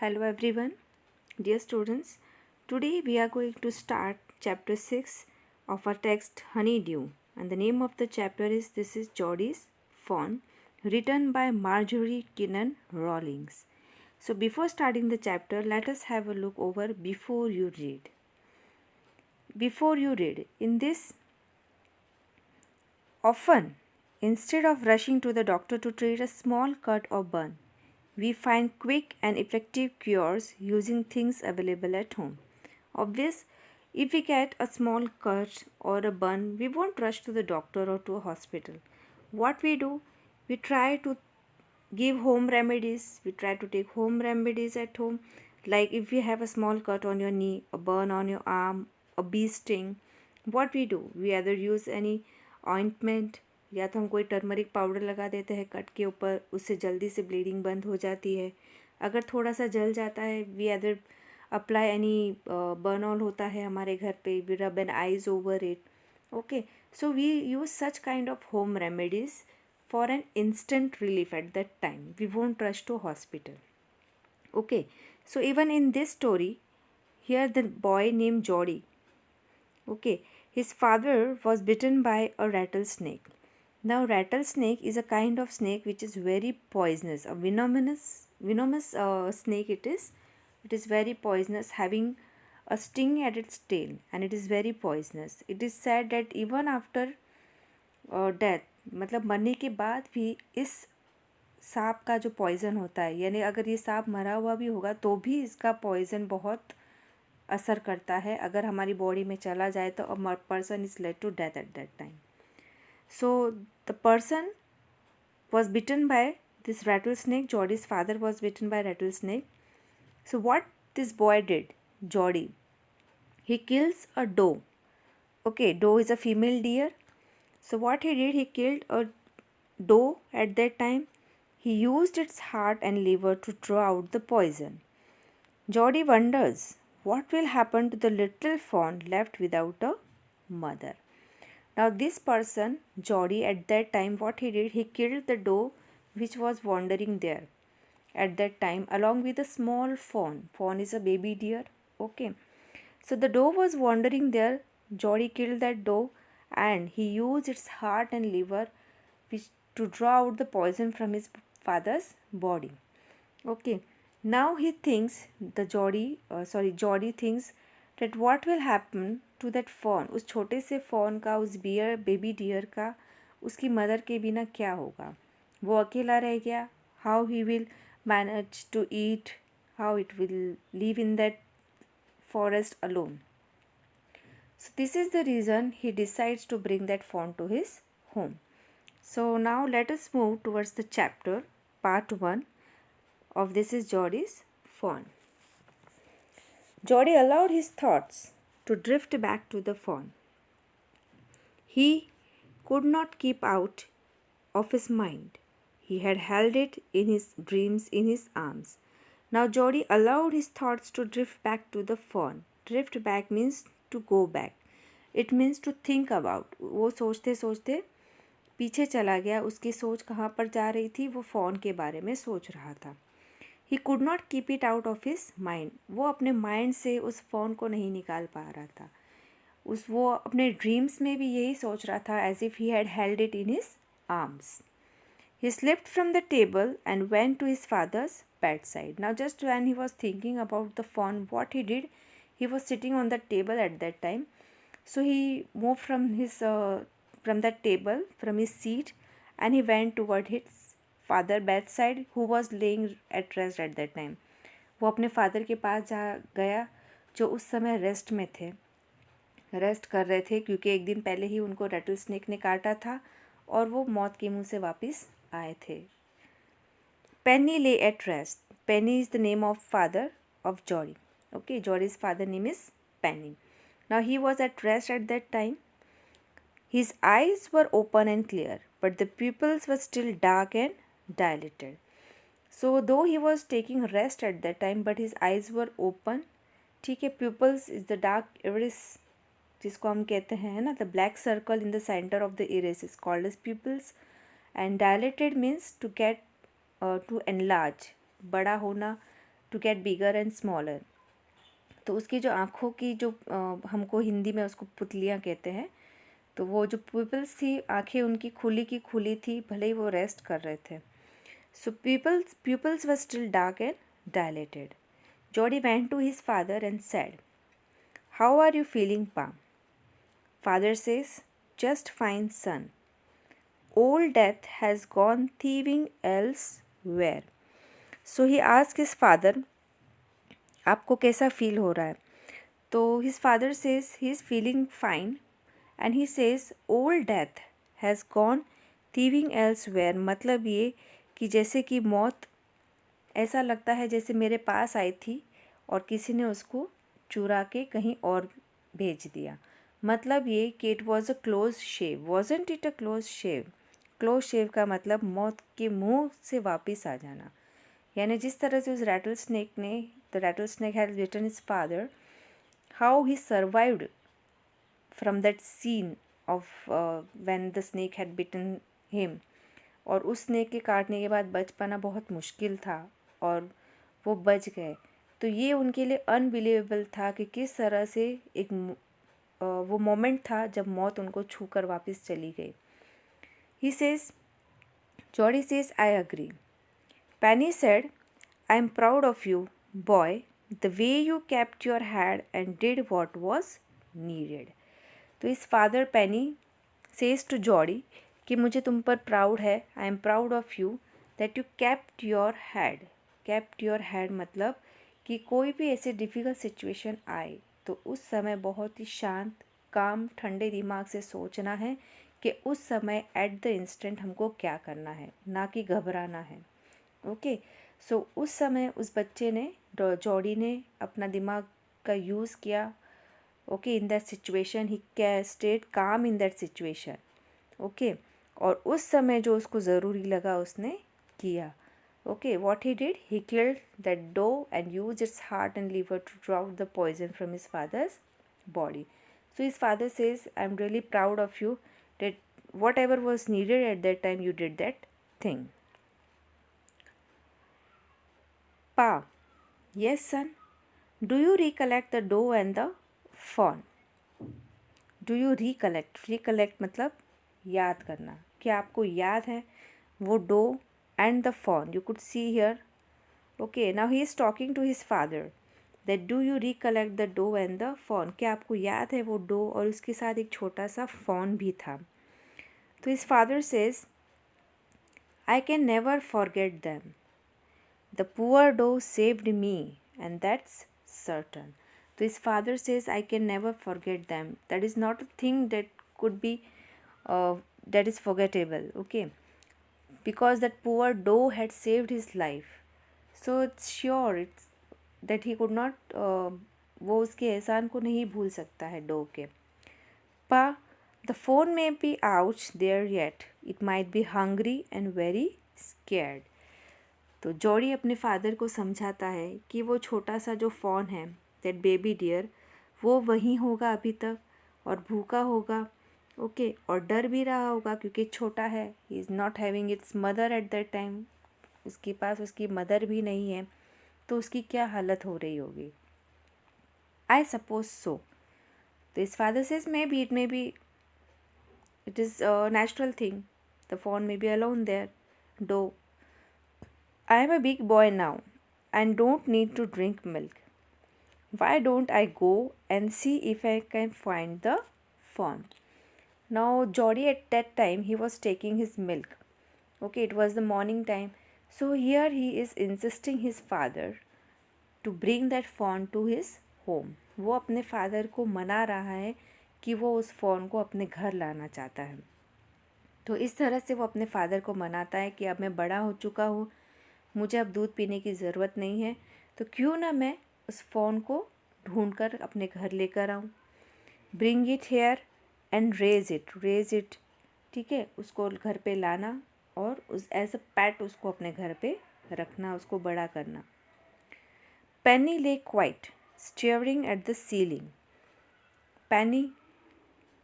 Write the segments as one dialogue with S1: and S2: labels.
S1: Hello everyone, dear students. Today we are going to start chapter 6 of our text Honeydew, and the name of the chapter is This is Geordie's Fawn, written by Marjorie Kinnan Rawlings. So before starting the chapter, let us have a look over before you read. Before you read, in this often instead of rushing to the doctor to treat a small cut or burn, we find quick and effective cures using things available at home. Obvious, if we get a small cut or a burn, we won't rush to the doctor or to a hospital. What we do, we try to give home remedies. We try to take home remedies at home. Like if you have a small cut on your knee, a burn on your arm, a bee sting, what we do, we either use any ointment या तो हम कोई turmeric powder लगा देते हैं cut के ऊपर, उससे जल्दी से ब्लीडिंग बंद हो जाती है. अगर थोड़ा सा जल जाता है, we either apply any Burnol होता है हमारे घर पे, we rub an ice over it. Okay, so we use such kind of home remedies for an instant relief at that time. We won't rush to hospital. Okay, so even in this story, here the boy named Geordie. Okay, his father was bitten by a rattlesnake. Now, rattlesnake is a kind of snake which is very poisonous, a venomous snake it is. It is very poisonous, having a sting at its tail, and it is very poisonous. It is said that even after death, मतलब मरने के बाद भी इस सांप का जो poison होता है, यानी अगर ये सांप मरा हुआ भी होगा तो भी इसका पॉइज़न बहुत असर करता है. अगर हमारी बॉडी में चला जाए तो a person is led to death at that time. So the person was bitten by this rattlesnake. Geordie's father was bitten by rattlesnake. So what this boy did, Geordie, he kills a doe. Okay, doe is a female deer. So what he did, he killed a doe at that time. He used its heart and liver to draw out the poison. Geordie wonders what will happen to the little fawn left without a mother. Now this person, Geordie, at that time what he did, he killed the doe which was wandering there at that time along with a small fawn. Fawn is a baby deer. Okay. So the doe was wandering there. Geordie killed that doe and he used its heart and liver which to draw out the poison from his father's body. Okay. Now he thinks, Geordie thinks that what will happen to that fawn, उस छोटे से fawn का, उस beer baby dear का, उसकी mother के बिना क्या होगा. वो अकेला रह गया. How he will manage to eat, how it will live in that forest alone. So this is the reason he decides to bring that fawn to his home. So now let us move towards the chapter part 1 of This is Geordie's Fawn. Geordie allowed his thoughts to drift back to the fawn. He could not keep out of his mind. He had held it in his dreams in his arms. Now Geordie allowed his thoughts to drift back to the fawn. Drift back means to go back. It means to think about. वो सोचते सोचते पीछे चला गया. उसकी सोच कहाँ पर जा रही थी? वो fawn के बारे में सोच रहा था. He could not keep it out of his mind. वो अपने माइंड से उस फ़ोन को नहीं निकाल पा रहा था. वो अपने ड्रीम्स में भी यही सोच रहा था, as if he had held it in his arms. He slipped from the table and went to his father's bedside. Now just when he was thinking about the phone, what he did, he was sitting on the table at that time. So he moved from that table, from his seat, and he went toward his father bedside who was laying at rest at that time. वो अपने father के पास जा गया जो उस समय rest में थे, रेस्ट कर रहे थे, क्योंकि एक दिन पहले ही उनको रेटल स्नेक ने काटा था और वो मौत के मुंह से वापस आए थे. Penny lay at rest. Penny is the name of father of Geordie. Okay, Geordie's father name is Penny. Now he was at rest at that time. His eyes were open and clear, but the pupils were still dark and dilated. So though he was taking rest at that time, but his eyes were open. ठीक है, pupils is the dark iris जिसको हम कहते हैं ना, the black circle in the center of the iris is called as pupils, and dilated means to get to enlarge, बड़ा होना, to get bigger and smaller. तो उसकी जो आँखों की जो हमको हिंदी में उसको पुतलियाँ कहते हैं, तो वो जो प्यूपल्स थी, आँखें उनकी खुली की खुली थी, भले ही वो रेस्ट कर रहे थे। सो pupils were still dark and dilated. Jody went to his father and said, "How are you feeling, Pa?" Father says, "Just fine, son. Old death has gone thieving elsewhere." So he asked his father, आपको कैसा feel हो रहा है? तो his father says he is feeling fine and he says old death has gone thieving elsewhere, मतलब ये कि जैसे कि मौत ऐसा लगता है जैसे मेरे पास आई थी और किसी ने उसको चुरा के कहीं और भेज दिया। मतलब ये कि it was a close shave, wasn't it a close shave. Close shave का मतलब मौत के मुंह से वापस आ जाना। यानी जिस तरह से उस रैटल स्नेक ने, the rattle snake had written his father, how he survived from that scene of when the snake had bitten him, और उस स्नेक के काटने के बाद बच पाना बहुत मुश्किल था और वो बच गए। तो ये उनके लिए अनबिलीवेबल था कि किस तरह से एक वो मोमेंट था जब मौत उनको छूकर वापस चली गई। He says, Jody says, I agree. Penny said, I am proud of you boy, the way you kept your head and did what was needed. तो इस father Penny says to Jody कि मुझे तुम पर प्राउड है, I am proud of you that you kept your head. Kept your head मतलब कि कोई भी ऐसे डिफ़िकल्ट सिचुएशन आए तो उस समय बहुत ही शांत, काम, ठंडे दिमाग से सोचना है कि उस समय एट द इंस्टेंट हमको क्या करना है, ना कि घबराना है। ओके, सो उस समय उस बच्चे ने, जॉडी ने अपना दिमाग का यूज़ किया। Okay, in that situation he stayed काम इन दैट सिचुएशन। ओके, और उस समय जो उसको ज़रूरी लगा उसने किया। Okay, what he did, he killed that doe and used its heart and liver to draw out the poison from his father's body. So his father says, I'm really proud of you that whatever was needed at that time, you did that thing. Pa, yes son, do you recollect the doe and the fawn? Do you recollect? Recollect मतलब याद करना। क्या आपको याद है वो dough and the fawn? You could see here. Okay, now he is talking to his father that do you recollect the doe and the fawn? क्या आपको याद है वो डो और उसके साथ एक छोटा सा fawn भी था? तो his father says, I can never forget them. The poor doe saved me and that's certain. तो his father says, I can never forget them. That is not a thing that could be that is forgettable. Okay, because that poor doe had saved his life. So it's sure it's that he could not वो उसके एहसान को नहीं भूल सकता है डो के। Pa, the fawn may be out there yet, it might be hungry and very scared. तो जॉडी अपने फादर को समझाता है कि वो छोटा सा जो फोन है, दैट बेबी डियर, वो वहीं होगा अभी तक और भूखा होगा। ओके, और डर भी रहा होगा क्योंकि छोटा है। He is not having its mother eight that time, उसके पास उसकी मदर भी नहीं है, तो उसकी क्या हालत हो रही होगी। I suppose so. तो his father says maybe it is a natural thing. The fawn may be alone there. Though I am a big boy now and don't need to drink milk. Why don't I go and see if I can find the fawn? Now Jody at that time he was taking his milk. Okay, it was the morning time. So here he is insisting his father to bring that fawn to his home. वो अपने father को मना रहा है कि वो उस phone को अपने घर लाना चाहता है। तो इस तरह से वो अपने फादर को मनाता है कि अब मैं बड़ा हो चुका हूँ, मुझे अब दूध पीने की ज़रूरत नहीं है, तो क्यों ना मैं उस फ़ोन को ढूंढ कर अपने घर लेकर आऊँ। Bring it here and raise it, ठीक है, उसको घर पे लाना और उस एज अ पैट उसको अपने घर पे रखना, उसको बड़ा करना। Penny lay quiet staring at the ceiling. Penny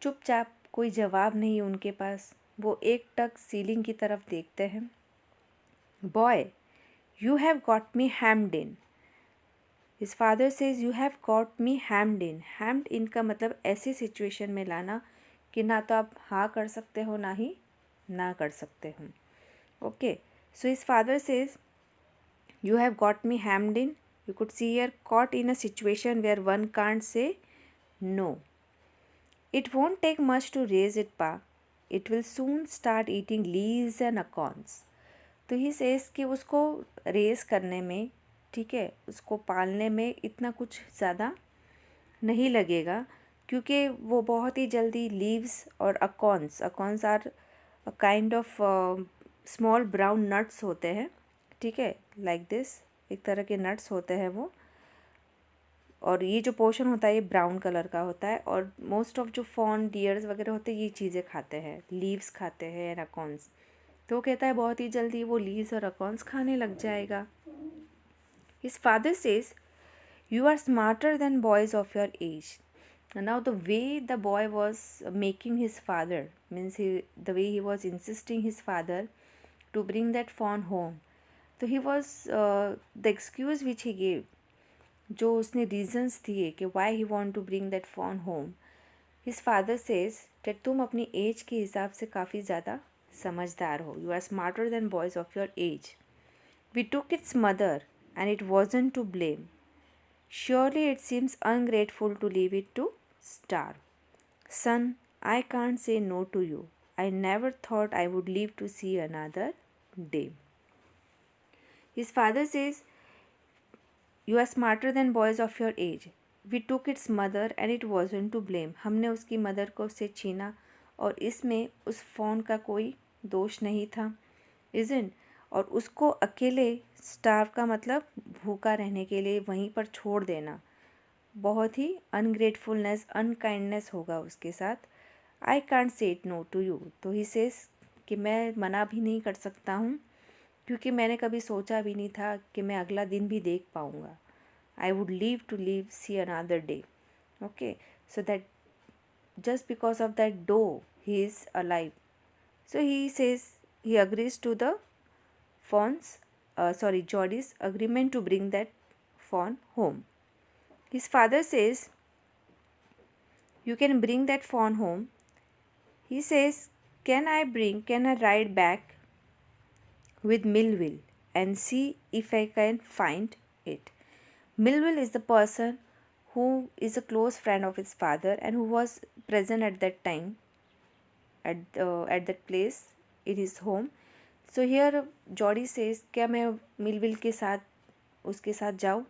S1: चुपचाप, कोई जवाब नहीं उनके पास, वो एक टक सीलिंग की तरफ देखते हैं। Boy, you have got me hemmed in, His father says, you have got me hemmed in. Hemmed in का मतलब ऐसी सिचुएशन में लाना कि ना तो आप हाँ कर सकते हो ना ही ना कर सकते हो. Okay, so his father says, you have got me hemmed in. You could see here, caught in a situation where one can't say no. It won't take much to raise it, Pa. It will soon start eating leaves and acorns. तो he cess कि उसको race करने में, ठीक है, उसको पालने में इतना कुछ ज़्यादा नहीं लगेगा क्योंकि वो बहुत ही जल्दी लीव्स और acorns are kind of small brown nuts होते हैं, ठीक है, लाइक दिस, एक तरह के नट्स होते हैं वो, और ये जो पोर्शन होता है ये ब्राउन कलर का होता है, और मोस्ट ऑफ जो फॉन डियर्स वगैरह होते हैं ये चीज़ें खाते हैं, लीव्स खाते हैं एंड अकॉन्स. तो वो कहता है बहुत ही जल्दी वो लीव्स और अकॉन्स खाने लग जाएगा. His father says, you are smarter than boys of your age. Now the way the boy was making his father means the way he was insisting his father to bring that phone home. तो he was the excuse which he gave, जो उसने reasons दिए कि why he want to bring that phone home. His father says that तुम अपनी as के हिसाब से काफ़ी ज़्यादा समझदार हो. You are smarter than boys of your age. We took its mother and it wasn't to blame. Surely it seems ungrateful to leave it to starve. Son, I can't say no to you. I never thought I would live to see another day. His father says, you are smarter than boys of your age. We took its mother and it wasn't to blame. हमने उसकी mother को उससे छीना और इसमें उस phone का कोई दोष नहीं था, इज़न्ट. और उसको अकेले स्टार्व का मतलब भूखा रहने के लिए वहीं पर छोड़ देना बहुत ही अनग्रेटफुलनेस, अनकाइंडनेस होगा उसके साथ. I can't say it no to you. तो ही सेस कि मैं मना भी नहीं कर सकता हूँ क्योंकि मैंने कभी सोचा भी नहीं था कि मैं अगला दिन भी देख पाऊँगा. I would leave to live see another day. Okay, so that just because of that dough, he is alive. So he says he agrees to the Jodie's agreement to bring that fawn home. His father says, you can bring that fawn home. He says, can I ride back with Millville and see if I can find it? Millville is the person who is a close friend of his father and who was present at that time at that place in his home. So here Jodie says, क्या मैं Millville के साथ उसके साथ जाऊँ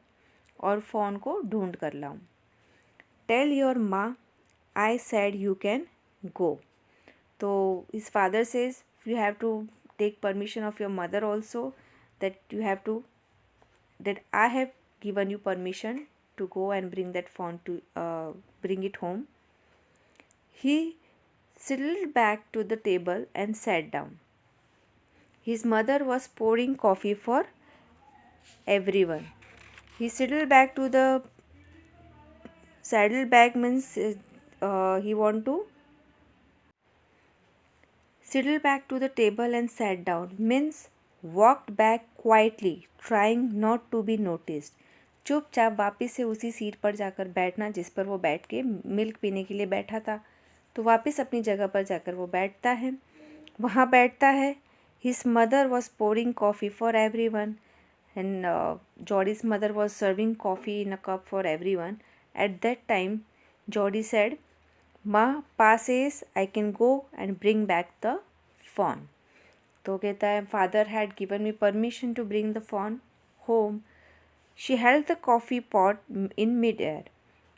S1: और phone को ढूंढ कर लाऊँ. Tell your ma I said you can go. तो his father says you have to take permission of your mother also, that I have given you permission to go and bring that phone to bring it home. He settled back to the table and sat down. His mother was pouring coffee for everyone. He settled back to the saddle back means he want to settle back to the table and sat down means walked back quietly trying not to be noticed. चुपचाप वापस से उसी seat पर जाकर बैठना जिस पर वो बैठ के मिल्क पीने के लिए बैठा था. तो वापस अपनी जगह पर जाकर वो बैठता है, वहाँ बैठता है. His mother was pouring coffee for everyone and Jodie's mother was serving coffee in a cup for everyone. At that time Jodie said, माँ passes I can go and bring back the phone. तो कहता है father had given me permission to bring the phone home. She held the coffee pot in mid air.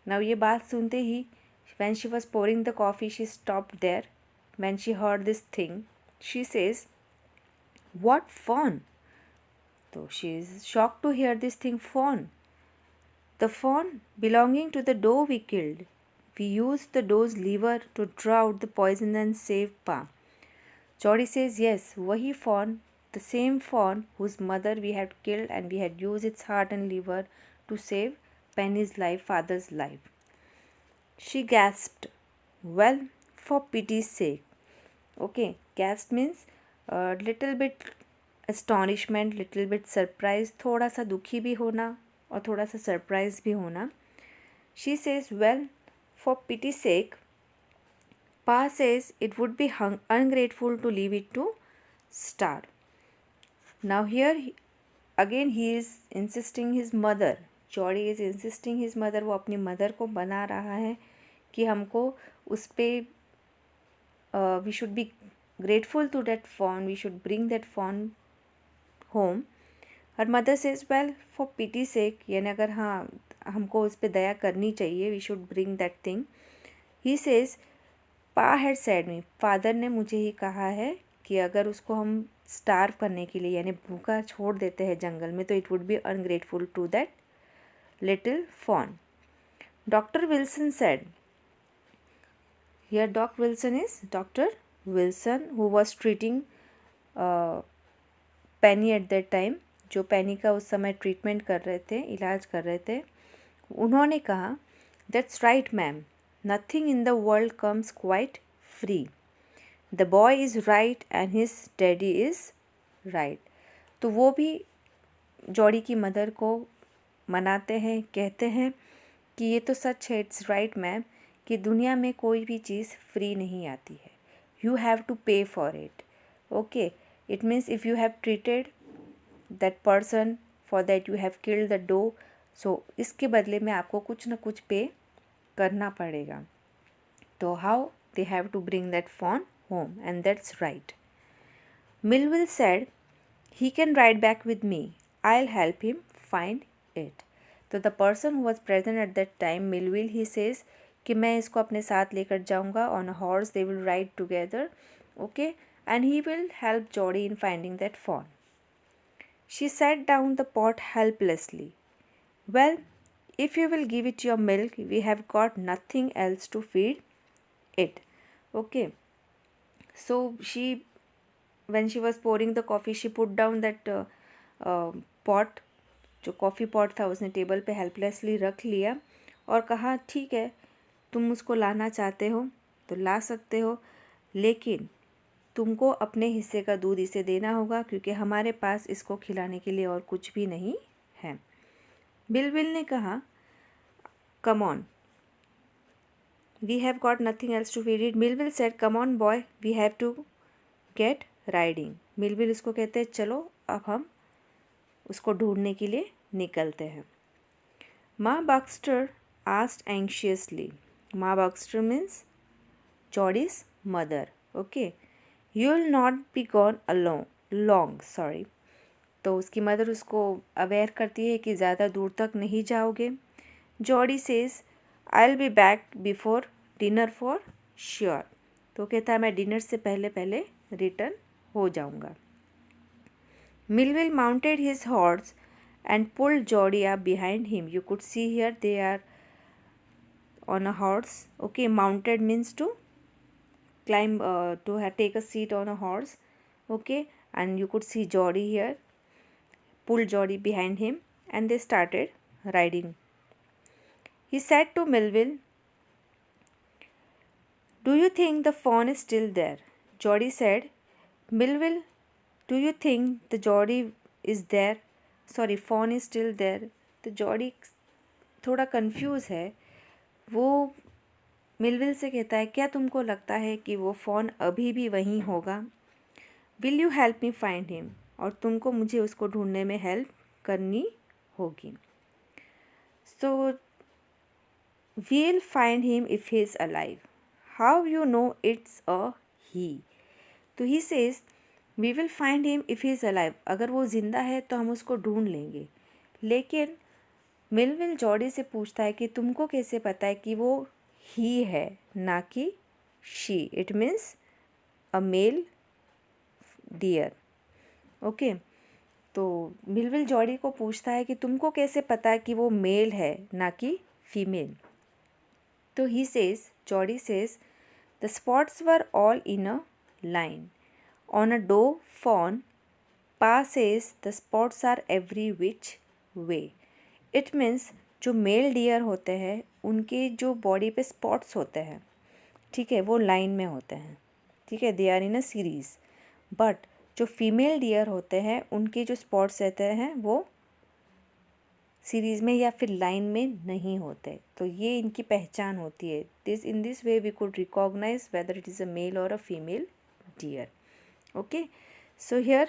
S1: Now ये बात सुनते ही when she was pouring the coffee she stopped there. When she heard this thing she says, what fawn? So she is shocked to hear this thing, fawn. The fawn belonging to the doe we killed. We used the doe's liver to draw out the poison and save Pa. Jodie says, yes, wahi fawn, the same fawn whose mother we had killed and we had used its heart and liver to save Penny's life, father's life. She gasped, well, for pity's sake. Okay, gasped means little bit astonishment, little bit surprise, थोड़ा सा दुखी भी होना, और थोड़ा सा surprise भी होना. She says well for pity sake Pa says it would be ungrateful to leave it to Star. Now here again he is insisting his mother. Jody is insisting his mother. वो अपनी mother को बना रहा है कि हमको उस पर we should be grateful to that fawn. We should bring that fawn home. Her mother says well for pity sake, यानी अगर हाँ हमको उस पर दया करनी चाहिए, we should bring that thing. He says पा हैड सैड मी, फादर ने मुझे ही कहा है कि अगर उसको हम स्टार्व करने के लिए यानी भूखा छोड़ देते हैं जंगल में तो it would be ungrateful to that little fawn. Doctor Wilson said, here doc Wilson is doctor Wilson who was treating Penny at that time, जो पेनी का उस समय ट्रीटमेंट कर रहे थे, इलाज कर रहे थे. उन्होंने कहा that's right ma'am, nothing in the world comes quite free. The boy is right and his daddy is right. तो वो भी जॉडी की मदर को मनाते हैं, कहते हैं कि ये तो सच है, इट्स राइट मैम, कि दुनिया में कोई भी चीज़ फ्री नहीं आती है. You have to pay for it. Okay, it means if you have treated that person for that you have killed the doe, so इसके बदले में आपको कुछ ना कुछ पे करना पड़ेगा. तो how they have to bring that phone home and that's right. Melville said he can ride back with me, I will help him find it. तो the person who was present at that time, Melville, he says कि मैं इसको अपने साथ लेकर जाऊँगा on a horse, they will ride together. Okay, and he will help Jodie in finding that phone. She set down the pot helplessly. Well, if you will give it your milk, we have got nothing else to feed it. Okay, so when she was pouring the coffee, she put down that pot, जो coffee pot था उसने table पे helplessly रख लिया और कहा ठीक है, तुम उसको लाना चाहते हो तो ला सकते हो, लेकिन तुमको अपने हिस्से का दूध इसे देना होगा क्योंकि हमारे पास इसको खिलाने के लिए और कुछ भी नहीं है. बिलविल ने कहा come on, we have got nothing else to feed it. Millville said come on boy, we have to get riding. Millville उसको कहते हैं चलो अब हम उसको ढूंढने के लिए निकलते हैं. माँ बक्स्टर asked anxiously. माँ बक्स्टर means Jody's mother. Okay, you will not be gone long. Sorry. तो उसकी मदर उसको अवेयर करती है कि ज़्यादा दूर तक नहीं जाओगे. Jody says I'll be back before dinner for sure. तो कहता है मैं डिनर से पहले पहले रिटर्न हो जाऊंगा. Millville mounted his horse and pulled Jody up behind him. You could see here they are on a horse. Okay, mounted means to climb, take a seat on a horse. Okay, and you could see Jody here, pulled Jody behind him and they started riding. He said to Millville, do you think the fawn is still there? Jody said, Millville, do you think the Jody is there? Sorry, fawn is still there. तो Jody थोड़ा confuse है. वो Millville से कहता है क्या तुमको लगता है कि वो फ़ॉन अभी भी वहीं होगा? Will you help me find him? और तुमको मुझे उसको ढूंढने में हेल्प करनी होगी. सो we'll find him if he is alive. How you know it's a he? तो he says we will find him if he is alive. अगर वो ज़िंदा है तो हम उसको ढूंढ लेंगे. लेकिन मिलविल जॉडी से पूछता है कि तुमको कैसे पता है कि वो ही है ना कि she. It means a mail dear. Okay, तो मिलविल जॉडी को पूछता है कि तुमको कैसे पता है कि वो मेल है ना कि फीमेल. तो he says, Jody says, the spots were all in a line. On a doe fawn, Pa says the spots are every which way. It means जो मेल डियर होते हैं उनके जो बॉडी पे स्पॉट्स होते हैं, ठीक है, वो लाइन में होते हैं, ठीक है, they are in a series. But जो फीमेल डियर होते हैं उनके जो स्पॉट्स रहते हैं वो सीरीज़ में या फिर लाइन में नहीं होते, तो ये इनकी पहचान होती है. In this way we could recognise whether it is a male और a female deer. Okay, so here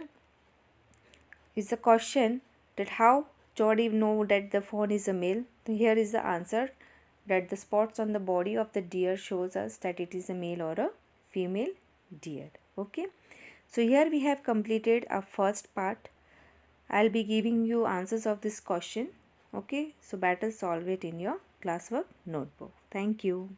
S1: is the question that how Jody know that the fawn is a male. So here is the answer, that the spots on the body of the deer shows us that it is a male or a female deer. Okay, so here we have completed our first part. I'll be giving you answers of this question. Okay, so better solve it in your classwork notebook. Thank you.